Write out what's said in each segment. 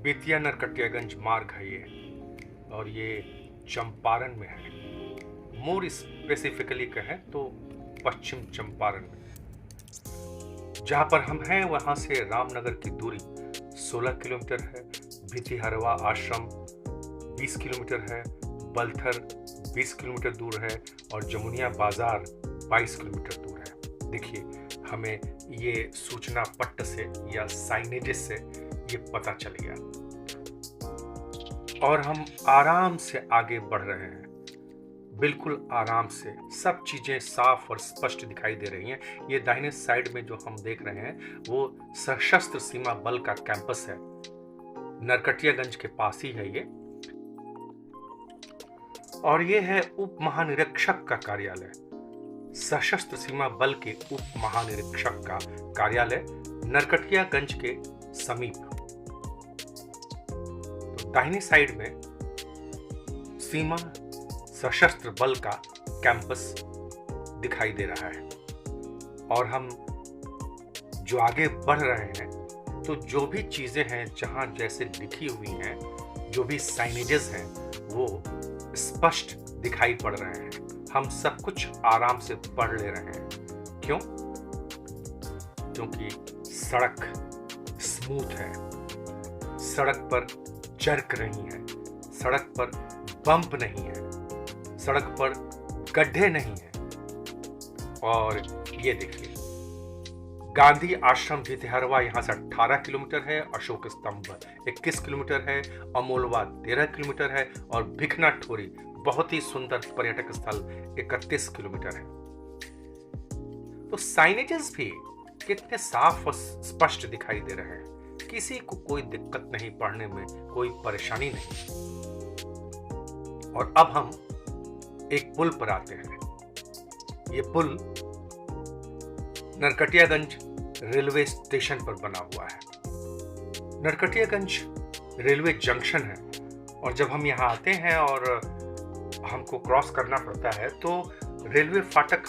बेतिया नरकटियागंज मार्ग है ये, और ये चंपारण में है। मोर स्पेसिफिकली कहें तो पश्चिम चंपारण में। जहाँ पर हम हैं वहाँ से रामनगर की दूरी 16 किलोमीटर है, भितिहरवा आश्रम 20 किलोमीटर है, बलथर 20 किलोमीटर दूर है और जमुनिया बाजार 22 किलोमीटर दूर है। देखिए, हमें ये सूचना पट्ट से या साइनेजेस से ये पता चल गया और हम आराम से आगे बढ़ रहे हैं, बिल्कुल आराम से। सब चीजें साफ और स्पष्ट दिखाई दे रही हैं। ये दाहिने साइड में जो हम देख रहे हैं वो सशस्त्र सीमा बल का कैंपस है, नरकटियागंज के पास ही है ये। और ये है उप महानिरीक्षक का कार्यालय, सशस्त्र सीमा बल के उप महानिरीक्षक का कार्यालय नरकटियागंज के समीप। तो दाहिनी साइड में सीमा सशस्त्र बल का कैंपस दिखाई दे रहा है। और हम जो आगे बढ़ रहे हैं तो जो भी चीजें हैं जहां जैसे लिखी हुई हैं, जो भी साइनेजेस हैं वो स्पष्ट दिखाई पड़ रहे हैं। हम सब कुछ आराम से पढ़ ले रहे हैं। क्यों? क्योंकि सड़क स्मूथ है, सड़क पर जर्क नहीं है, सड़क पर बम्प नहीं है, सड़क पर गड्ढे नहीं है। और ये देखिए, गांधी आश्रम भितिहरवा यहाँ से 18 किलोमीटर है, अशोक स्तंभ 21 किलोमीटर है, अमोलवा 13 किलोमीटर है और भिखना ठोरी बहुत ही सुंदर पर्यटक स्थल 31 किलोमीटर है। तो साइनेजेस भी कितने साफ और स्पष्ट दिखाई दे रहे हैं। किसी को कोई दिक्कत नहीं, पढ़ने में कोई परेशानी नहीं। और अब हम एक पुल पर आते हैं। ये पुल नरकटियागंज रेलवे स्टेशन पर बना हुआ है। नरकटियागंज रेलवे जंक्शन है और जब हम यहाँ आते हैं और हमको क्रॉस करना पड़ता है तो रेलवे फाटक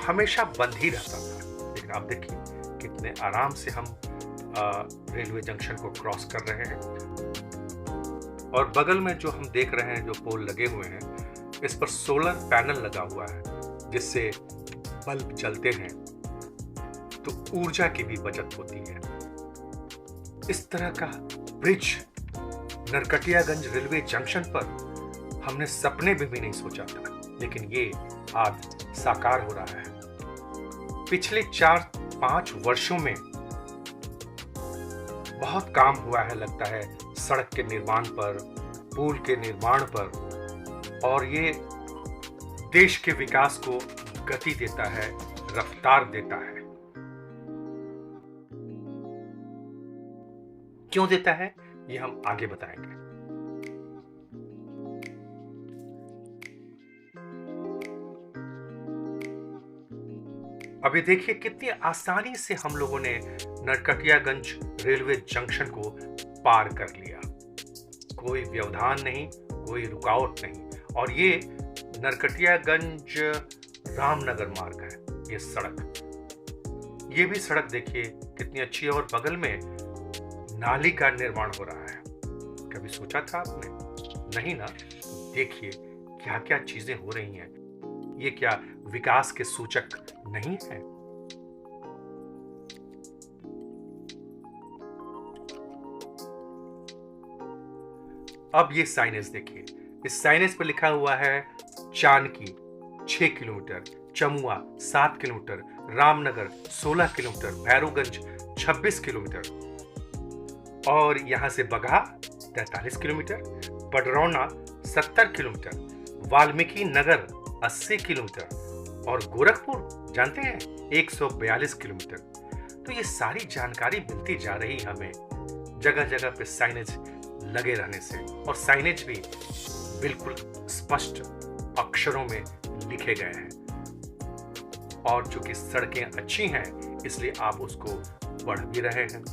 हमेशा बंद ही रहता था। लेकिन आप देखिए कितने आराम से हम रेलवे जंक्शन को क्रॉस कर रहे हैं। और बगल में जो हम देख रहे हैं, जो पोल लगे हुए हैं, इस पर सोलर पैनल लगा हुआ है जिससे बल्ब जलते हैं तो ऊर्जा की भी बचत होती है। इस तरह का ब्रिज नरकटियागंज रेलवे जंक्शन पर हमने सपने में भी नहीं सोचा था, लेकिन ये आज साकार हो रहा है। पिछले 4-5 वर्षों में बहुत काम हुआ है, लगता है, सड़क के निर्माण पर, पुल के निर्माण पर, और ये देश के विकास को गति देता है, रफ्तार देता है। क्यों देता है ये हम आगे बताएंगे। अभी देखिए कितनी आसानी से हम लोगों ने नरकटियागंज रेलवे जंक्शन को पार कर लिया। कोई व्यवधान नहीं, कोई रुकावट नहीं। और ये नरकटियागंज रामनगर मार्ग है, ये सड़क। ये भी सड़क देखिए कितनी अच्छी है और बगल में नाली का निर्माण हो रहा है। कभी सोचा था आपने? नहीं ना? देखिए क्या क्या चीजें हो रही हैं। ये क्या विकास के सूचक नहीं है? अब ये साइनेज देखिए, इस साइनेज पर लिखा हुआ है Chanki 6 kilometre, Chamua 7 kilometre, Ramnagar 16 kilometre, Bhairavganj 26 kilometre और यहां से Bagaha 43 kilometre, Padrauna 70 kilometre, Valmiki Nagar 80 kilometre और गोरखपुर जानते हैं 142 किलोमीटर। तो ये सारी जानकारी मिलती जा रही हमें जगह जगह पे साइनेज लगे रहने से, और साइनेज भी बिल्कुल स्पष्ट अक्षरों में लिखे गए हैं। और चूंकि सड़कें अच्छी हैं इसलिए आप उसको पढ़ भी रहे हैं।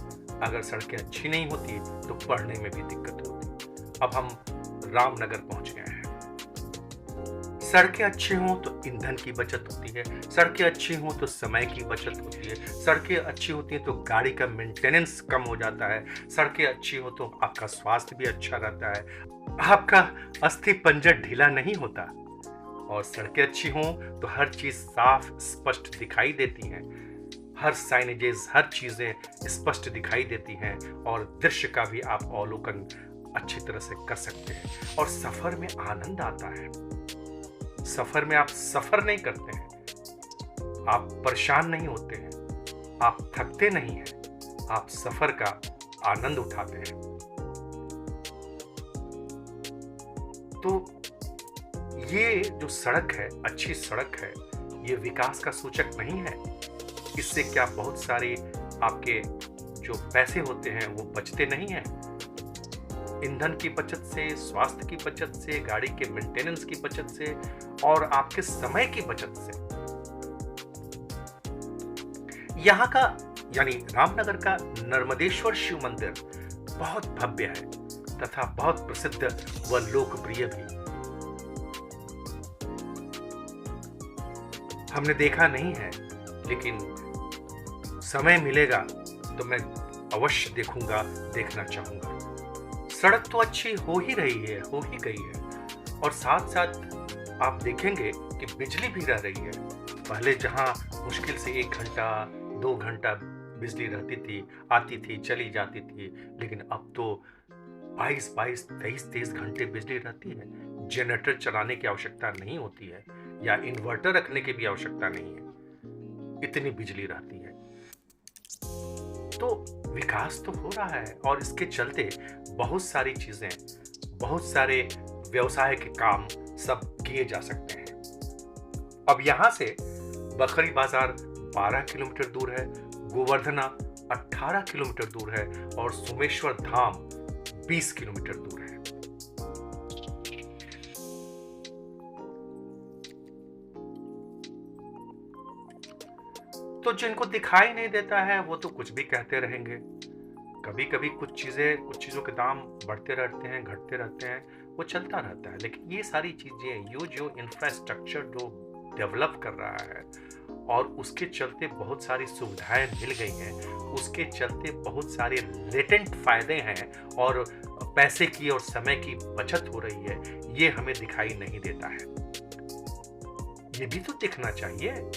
अगर सड़कें अच्छी नहीं होती तो पढ़ने में भी दिक्कत होती। अब हम रामनगर पहुंच गए हैं। सड़कें अच्छी हों तो ईंधन की बचत होती है, सड़कें अच्छी हों तो समय की बचत होती है, सड़कें अच्छी होती हैं तो गाड़ी का मेंटेनेंस कम हो जाता है, सड़कें अच्छी हो तो आपका स्वास्थ्य भी अच्छा रहता है, आपका अस्थि पंजर ढीला नहीं होता। और सड़कें अच्छी हों तो हर चीज साफ स्पष्ट दिखाई देती हैं, हर साइनेजेस, हर चीजें स्पष्ट दिखाई देती हैं और दृश्य का भी आप अवलोकन अच्छी तरह से कर सकते हैं और सफर में आनंद आता है। सफर में आप सफर नहीं करते हैं, आप परेशान नहीं होते हैं, आप थकते नहीं हैं, आप सफर का आनंद उठाते हैं। तो ये जो सड़क है, अच्छी सड़क है, ये विकास का सूचक नहीं है। इससे क्या बहुत सारे आपके जो पैसे होते हैं वो बचते नहीं हैं? ईंधन की बचत से, स्वास्थ्य की बचत से, गाड़ी के मेंटेनेंस की बचत से और आपके समय की बचत से। यहाँ का यानी रामनगर का नर्मदेश्वर शिव मंदिर बहुत भव्य है तथा बहुत प्रसिद्ध व लोकप्रिय भी। हमने देखा नहीं है, लेकिन समय मिलेगा तो मैं अवश्य देखूंगा, देखना चाहूंगा। सड़क तो अच्छी हो ही रही है, हो ही गई है और साथ साथ आप देखेंगे कि बिजली भी रह रही है। पहले जहां मुश्किल से 1 घंटा 2 घंटा बिजली रहती थी, आती थी, चली जाती थी, लेकिन अब तो 22-22, 23-23 घंटे बिजली रहती है। जनरेटर चलाने की आवश्यकता नहीं होती है या इन्वर्टर रखने की भी आवश्यकता नहीं है, इतनी बिजली रहती है। तो विकास तो हो रहा है और इसके चलते बहुत सारी चीजें, बहुत सारे व्यवसाय के काम सब किए जा सकते हैं। अब यहां से बखरी बाजार 12 किलोमीटर दूर है, गोवर्धना 18 किलोमीटर दूर है और सोमेश्वर धाम 20 किलोमीटर दूर है। तो जिनको दिखाई नहीं देता है वो तो कुछ भी कहते रहेंगे। कभी कभी कुछ चीजों के दाम बढ़ते रहते हैं, घटते रहते हैं, वो चलता रहता है। लेकिन ये सारी चीजें, ये जो इंफ्रास्ट्रक्चर जो डेवलप कर रहा है और उसके चलते बहुत सारी सुविधाएं मिल गई हैं, उसके चलते बहुत सारे लेटेंट फायदे हैं और पैसे की और समय की बचत हो रही है, ये हमें दिखाई नहीं देता है। ये भी तो दिखना चाहिए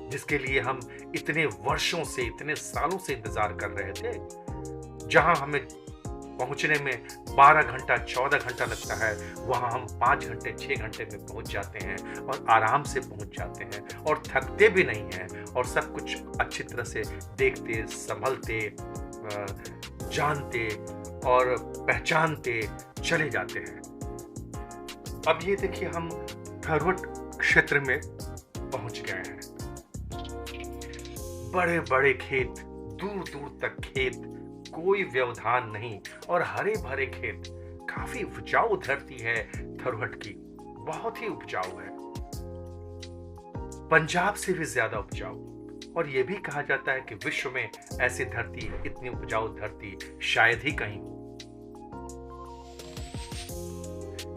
जिसके लिए हम इतने वर्षों से, इतने सालों से इंतजार कर रहे थे। जहां हमें पहुंचने में 12 घंटा 14 घंटा लगता है, वहां हम 5 घंटे 6 घंटे में पहुंच जाते हैं और आराम से पहुंच जाते हैं और थकते भी नहीं हैं और सब कुछ अच्छी तरह से देखते, संभलते, जानते और पहचानते चले जाते हैं। अब ये देखिए, हम थरवट क्षेत्र में पहुंच गए हैं। बड़े बड़े खेत, दूर दूर तक खेत, कोई व्यवधान नहीं और हरे भरे खेत। काफी उपजाऊ धरती है थरवट की, बहुत ही उपजाऊ है, पंजाब से भी ज्यादा उपजाऊ। और यह भी कहा जाता है कि विश्व में ऐसी धरती, इतनी उपजाऊ धरती शायद ही कहीं हो।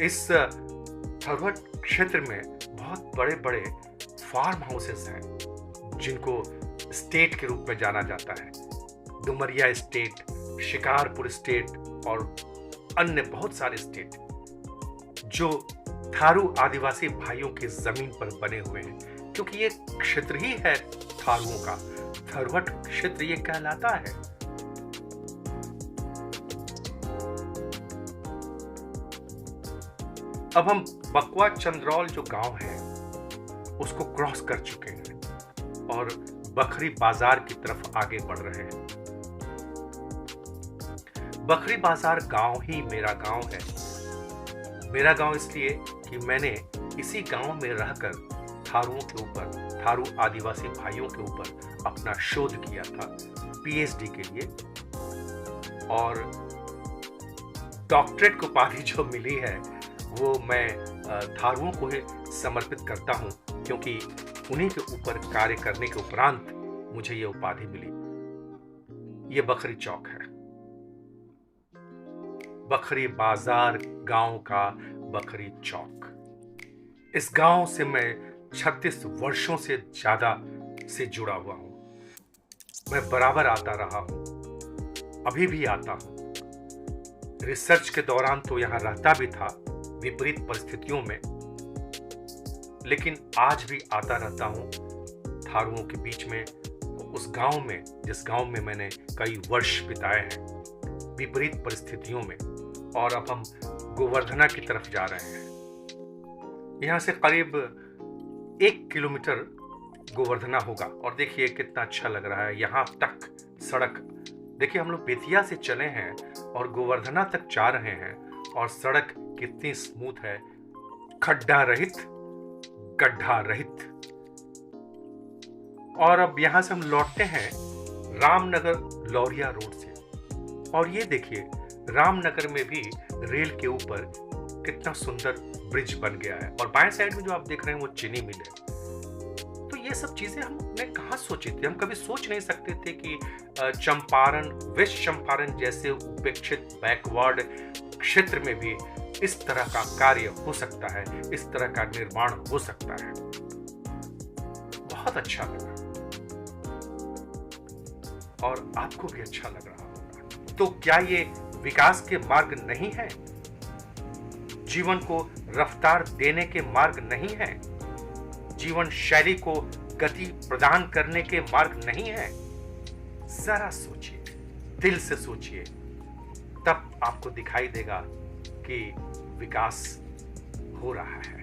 इस थरवट क्षेत्र में बहुत बड़े बड़े फार्म हाउसेस हैं जिनको स्टेट के रूप में जाना जाता है। डुमरिया स्टेट, शिकारपुर स्टेट और अन्य बहुत सारे स्टेट जो थारू आदिवासी भाइयों की जमीन पर बने हुए हैं, क्योंकि ये क्षेत्र ही है थारुओं का। थरवट क्षेत्र ये कहलाता है। अब हम बकवा चंद्रौल जो गांव है उसको क्रॉस कर चुके हैं और बखरी बाजार की तरफ आगे बढ़ रहे हैं। बखरी बाजार गांव ही मेरा गांव है। मेरा गांव इसलिए कि मैंने इसी गांव में रहकर थारुओं के ऊपर, थारू आदिवासी भाइयों के ऊपर अपना शोध किया था पीएचडी के लिए और डॉक्टरेट की उपाधि जो मिली है वो मैं थारुओं को ही समर्पित करता हूं, क्योंकि उन्हीं के ऊपर कार्य करने के उपरांत मुझे ये उपाधि मिली। ये बखरी चौक है, बखरी बाजार गांव का बखरी चौक। इस गांव से मैं 36 वर्षों से ज्यादा से जुड़ा हुआ हूं। मैं बराबर आता रहा हूं, अभी भी आता हूं। रिसर्च के दौरान तो यहां रहता भी था, विपरीत परिस्थितियों में, लेकिन आज भी आता रहता हूं थारुओं के बीच में, उस गांव में जिस गांव में मैंने कई वर्ष बिताए हैं विपरीत परिस्थितियों में। और अब हम गोवर्धना की तरफ जा रहे हैं। यहाँ से करीब 1 किलोमीटर गोवर्धना होगा। और देखिए कितना अच्छा लग रहा है यहाँ तक सड़क। देखिए हम लोग बेतिया से चले हैं और गोवर्धना तक जा रहे हैं, और सड़क कितनी स्मूथ है, खड्डा रहित, गड्ढा रहित। और अब यहां से हम लौटते हैं रामनगर लौरिया रोड से। और ये देखिए रामनगर में भी रेल के ऊपर कितना सुंदर ब्रिज बन गया है। और बाएं साइड में जो आप देख रहे हैं वो चीनी मिल है। तो ये सब चीजें हमने कहाँ सोची थी? हम कभी सोच नहीं सकते थे कि चंपारण, वेस्ट चंपारण जैसे उपेक्षित बैकवर्ड क्षेत्र में भी इस तरह का कार्य हो सकता है, इस तरह का निर्माण हो सकता है। बहुत अच्छा लगा और आपको भी अच्छा लग रहा होगा। तो क्या ये विकास के मार्ग नहीं है? जीवन को रफ्तार देने के मार्ग नहीं है? जीवन शैली को गति प्रदान करने के मार्ग नहीं है? जरा सोचिए, दिल से सोचिए, तब आपको दिखाई देगा कि विकास हो रहा है।